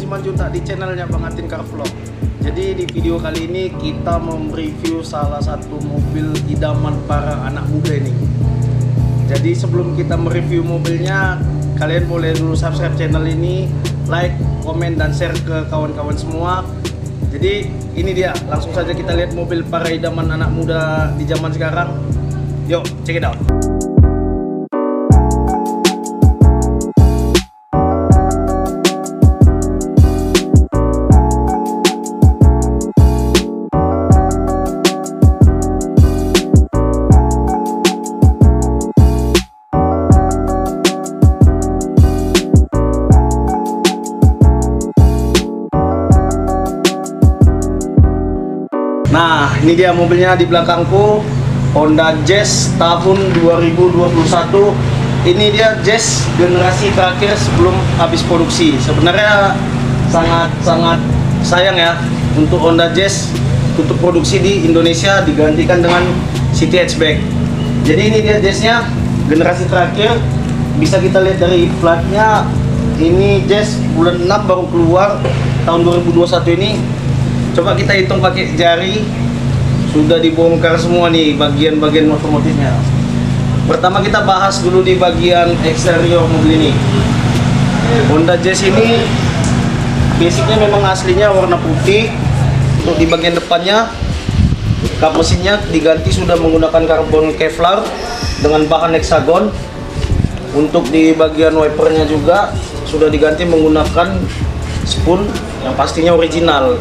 Usman Junta di channelnya Bang Atin Car Vlog. Jadi di video kali ini kita mereview salah satu mobil idaman para anak muda ini. Jadi sebelum kita mereview mobilnya, kalian boleh dulu subscribe channel ini, like, komen, dan share ke kawan-kawan semua. Jadi ini dia, langsung saja kita lihat mobil para idaman anak muda di zaman sekarang. Yuk, check it out. Nah, ini dia mobilnya di belakangku, Honda Jazz tahun 2021. Ini dia Jazz generasi terakhir sebelum habis produksi. Sebenarnya sangat sayang ya untuk Honda Jazz tutup produksi di Indonesia, digantikan dengan City Hatchback. Jadi ini dia Jazznya generasi terakhir. Bisa kita lihat dari platnya, ini Jazz bulan 6 baru keluar tahun 2021 ini. Coba kita hitung pakai jari, sudah dibongkar semua nih bagian-bagian otomotifnya. Pertama kita bahas dulu di bagian eksterior mobil ini. Honda Jazz ini basicnya memang aslinya warna putih. Untuk di bagian depannya, kap mesinnya diganti sudah menggunakan karbon Kevlar dengan bahan heksagon. Untuk di bagian wipernya juga sudah diganti menggunakan spoon yang pastinya original.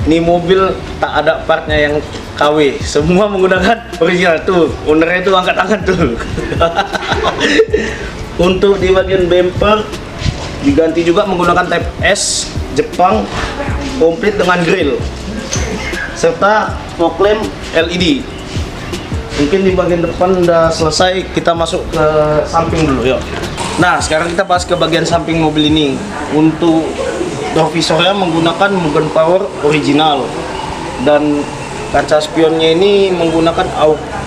Ini mobil tak ada partnya yang KW, semua menggunakan original. Tuh, ownernya itu angkat tangan tuh. Untuk di bagian bumper diganti juga menggunakan Type S Jepang, komplit dengan grill serta fog lamp LED. Mungkin di bagian depan udah selesai, kita masuk ke samping dulu yuk. Nah, sekarang kita bahas ke bagian samping mobil ini. Untuk door visornya menggunakan Mugen Power original, dan kaca spionnya ini menggunakan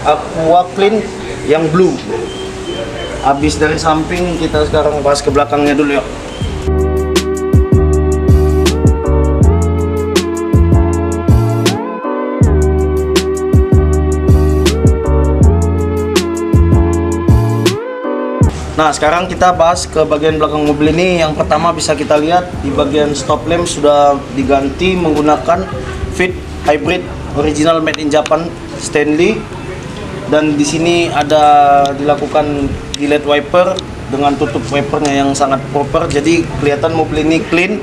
Aqua Clean yang blue. Habis dari samping, kita sekarang bahas ke belakangnya dulu yuk. Nah, sekarang kita bahas ke bagian belakang mobil ini. Yang pertama bisa kita lihat di bagian stop lamp sudah diganti menggunakan Fit Hybrid original made in Japan Stanley, dan di sini ada dilakukan delete wiper dengan tutup wipernya yang sangat proper, jadi kelihatan mobil ini clean.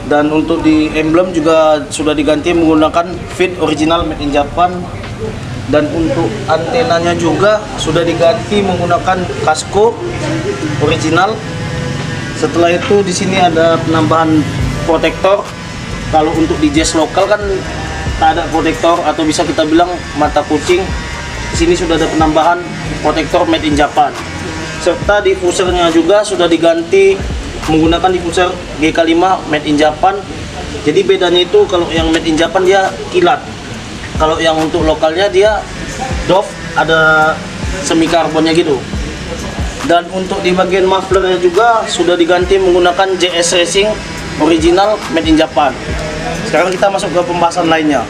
Dan untuk di emblem juga sudah diganti menggunakan Fit original made in Japan. Dan untuk antenanya juga sudah diganti menggunakan Casco original. Setelah itu di sini ada penambahan protektor. Kalau untuk di Jazz lokal kan tak ada protektor, atau bisa kita bilang mata kucing. Di sini sudah ada penambahan protektor made in Japan. Serta diffusernya juga sudah diganti menggunakan diffuser GK5 made in Japan. Jadi bedanya itu kalau yang made in Japan dia kilat. Kalau yang untuk lokalnya dia Dove, ada semi karbonnya gitu. Dan untuk di bagian mufflernya juga sudah diganti menggunakan JS Racing original made in Japan. Sekarang kita masuk ke pembahasan lainnya.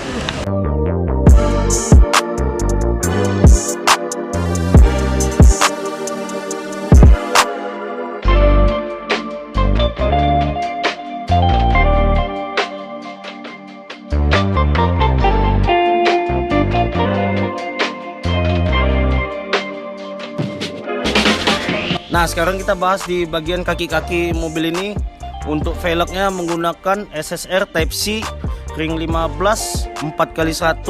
Nah, sekarang kita bahas di bagian kaki-kaki mobil ini. Untuk velgnya menggunakan SSR Type C ring 15 4x100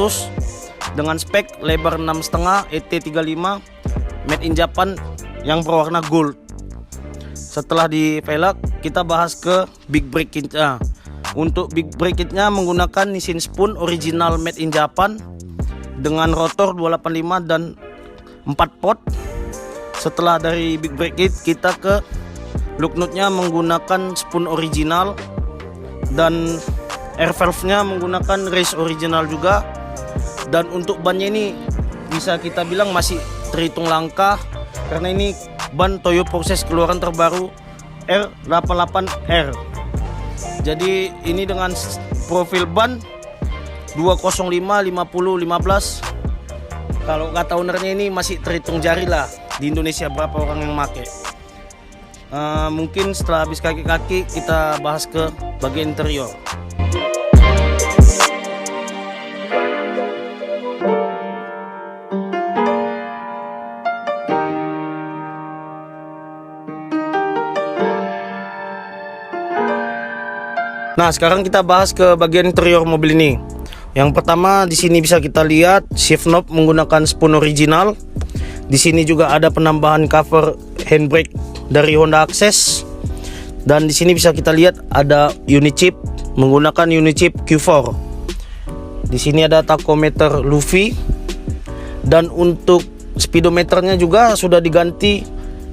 dengan spek lebar 6,5 ET35 made in Japan yang berwarna gold. Setelah di velg, kita bahas ke big brake kitnya. Untuk big brake kitnya menggunakan Nissin Spoon original made in Japan dengan rotor 285 dan 4 pot. Setelah dari big brake kit, kita ke look nut-nya menggunakan spoon original, dan air valve-nya menggunakan race original juga. Dan untuk bannya ini bisa kita bilang masih terhitung langka, karena ini ban Toyo proses keluaran terbaru R88R. Jadi ini dengan profil ban 205 50 15. Kalau kata ownernya ini masih terhitung jari lah di Indonesia berapa orang yang make. Mungkin setelah habis kaki-kaki kita bahas ke bagian interior. Nah, sekarang kita bahas ke bagian interior mobil ini. Yang pertama di sini bisa kita lihat shift knob menggunakan spoon original. Di sini juga ada penambahan cover handbrake dari Honda Access. Dan di sini bisa kita lihat ada unit chip menggunakan unit chip Q4. Di sini ada tachometer Luffy. Dan untuk speedometernya juga sudah diganti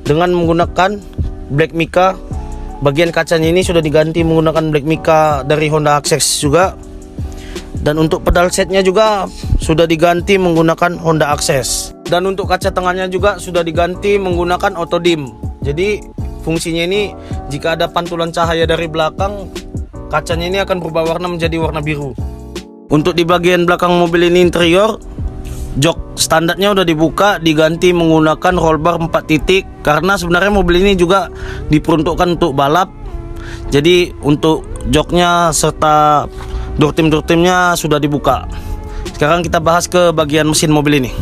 dengan menggunakan Black Mica. Bagian kacanya ini sudah diganti menggunakan Black Mica dari Honda Access juga. Dan untuk pedal setnya juga sudah diganti menggunakan Honda Access. Dan untuk kaca tengahnya juga sudah diganti menggunakan auto dim. Jadi fungsinya ini jika ada pantulan cahaya dari belakang, kacanya ini akan berubah warna menjadi warna biru. Untuk di bagian belakang mobil ini interior, jok standarnya udah dibuka, diganti menggunakan roll bar 4 titik. Karena sebenarnya mobil ini juga diperuntukkan untuk balap. Jadi untuk joknya serta door trim-nya sudah dibuka. Sekarang kita bahas ke bagian mesin mobil ini.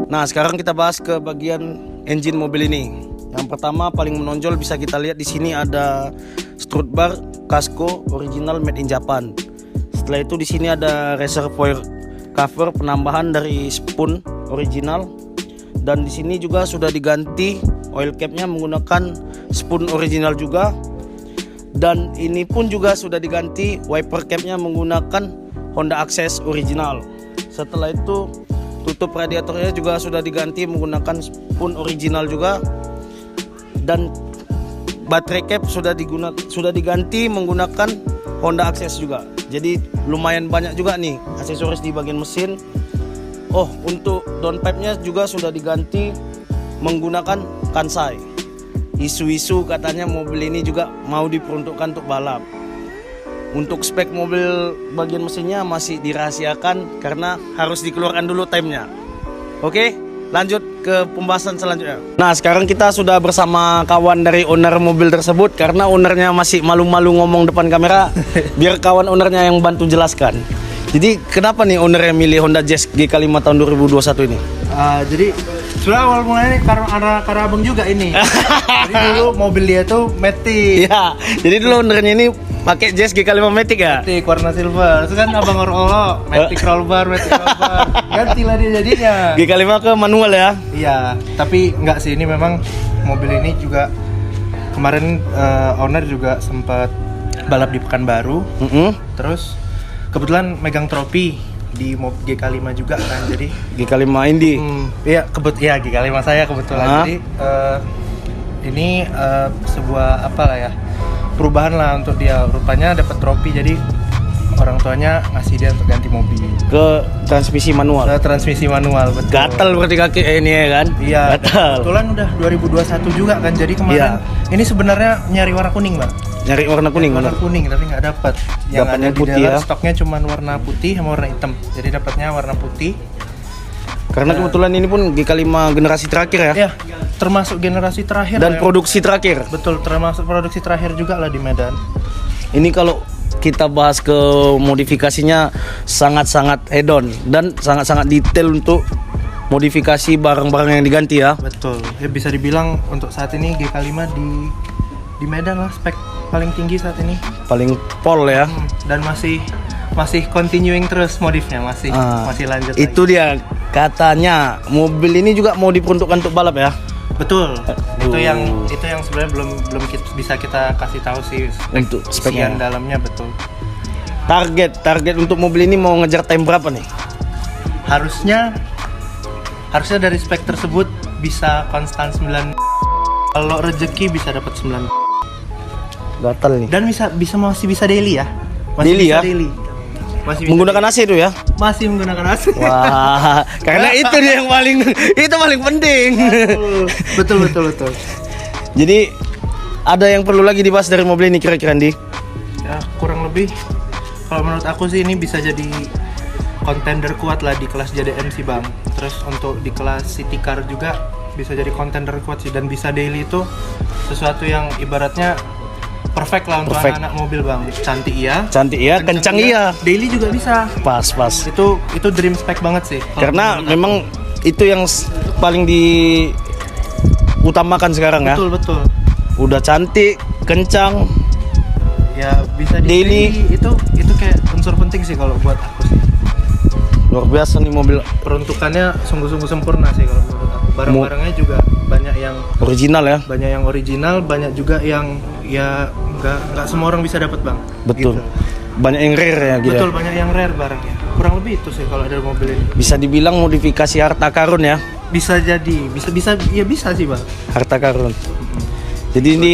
Nah, sekarang kita bahas ke bagian engine mobil ini. Yang pertama paling menonjol bisa kita lihat di sini ada strut bar Casco original made in Japan. Setelah itu di sini ada reservoir cover penambahan dari spoon original. Dan di sini juga sudah diganti oil capnya menggunakan spoon original juga. Dan ini pun juga sudah diganti wiper capnya menggunakan Honda Access original. Setelah itu tutup radiatornya juga sudah diganti menggunakan spoon original juga. Dan baterai cap sudah diganti menggunakan Honda Access juga. Jadi lumayan banyak juga nih aksesoris di bagian mesin. Oh, untuk downpipe-nya juga sudah diganti menggunakan Kansai. Isu-isu katanya mobil ini juga mau diperuntukkan untuk balap. Untuk spek mobil bagian mesinnya masih dirahasiakan karena harus dikeluarkan dulu timenya. Oke, lanjut ke pembahasan selanjutnya. Nah, sekarang kita sudah bersama kawan dari owner mobil tersebut. Karena ownernya masih malu-malu ngomong depan kamera, biar kawan ownernya yang bantu jelaskan. Jadi kenapa nih ownernya milih Honda Jazz GK5 tahun 2021 ini? Jadi sebenarnya awal mulanya karena abang juga ini. Jadi dulu mobil dia tuh Matic. Iya, jadi dulu ownernya ini pakai Jazz GK5 Matic ya? Matic warna silver. Itu kan abang Orolo, Matic roll bar. Gantilah dia jadinya. GK5 ke manual ya? Iya, tapi enggak sih, ini memang mobil ini juga kemarin owner juga sempat balap di Pekanbaru. Terus kebetulan megang trofi di GK5 juga kan, jadi GK5 Indy. Iya, GK5 saya kebetulan. Jadi ini sebuah apa lah ya, perubahan lah untuk dia. Rupanya dapat trofi, jadi orang tuanya ngasih dia untuk ganti mobil ke transmisi manual. Betul. Gatel berarti kaki ini ya kan? Iya. Kebetulan udah 2021 juga kan, jadi kemarin ini sebenarnya nyari warna kuning, Mbak. Nyari warna kuning, warna kuning tapi nggak dapat. Yang ada di putih dealer ya? Stoknya cuma warna putih sama warna hitam. Jadi dapatnya warna putih. Karena kebetulan ini pun GK5 generasi terakhir ya? Iya, termasuk generasi terakhir. Dan produksi terakhir. Betul, termasuk produksi terakhir juga lah di Medan. Ini kalau kita bahas ke modifikasinya sangat-sangat hedon dan sangat-sangat detail untuk modifikasi barang-barang yang diganti ya. Betul. Ya bisa dibilang untuk saat ini GK5 di Medan lah spek paling tinggi saat ini. Paling pol ya. Dan masih continuing terus modifnya, masih lanjut. Itu lagi. Dia katanya mobil ini juga mau diperuntukkan untuk balap ya. Betul. Itu yang sebenarnya belum bisa kita kasih tahu sih untuk speknya dalamnya. Betul. Target untuk mobil ini mau ngejar time berapa nih? Harusnya dari spek tersebut bisa konstan 9. Kalau rezeki bisa dapat 9. gatal nih. Dan masih bisa daily ya. Daily bisa ya? Daily. Masih bisa Menggunakan AC itu ya? masih menggunakan AC. Wah, karena itu dia yang paling penting. Betul. Jadi ada yang perlu lagi dibahas dari mobil ini kira-kira Andi? Ya, kurang lebih kalau menurut aku sih ini bisa jadi contender kuat lah di kelas JDM sih Bang. Terus untuk di kelas city car juga bisa jadi contender kuat sih, dan bisa daily itu sesuatu yang ibaratnya perfect lah untuk Perfect. anak-anak mobil Bang. Cantik iya, Kencang iya. daily juga bisa. Pas. Itu dream spec banget sih. Karena memang itu yang paling diutamakan sekarang ya. Betul. Udah cantik, kencang, Ya bisa di Daily. itu kayak unsur penting sih kalau buat aku sih. luar biasa nih mobil Peruntukannya sungguh-sungguh sempurna sih kalau menurut aku. Barang-barangnya juga banyak yang original ya. original, banyak juga yang ya nggak semua orang bisa dapat Bang. Betul. Gitu. Banyak yang rare ya gitu. Betul, banyak yang rare barangnya. Kurang lebih itu sih kalau ada mobil ini. Bisa dibilang modifikasi harta karun ya. Bisa jadi, bisa sih Bang. Harta karun. Jadi ini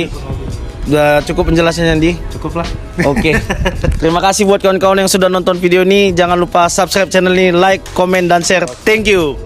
udah cukup penjelasannya Andi. Cukup lah. Oke. Terima kasih buat kawan-kawan yang sudah nonton video ini. Jangan lupa subscribe channel ini, like, komen, dan share. Thank you.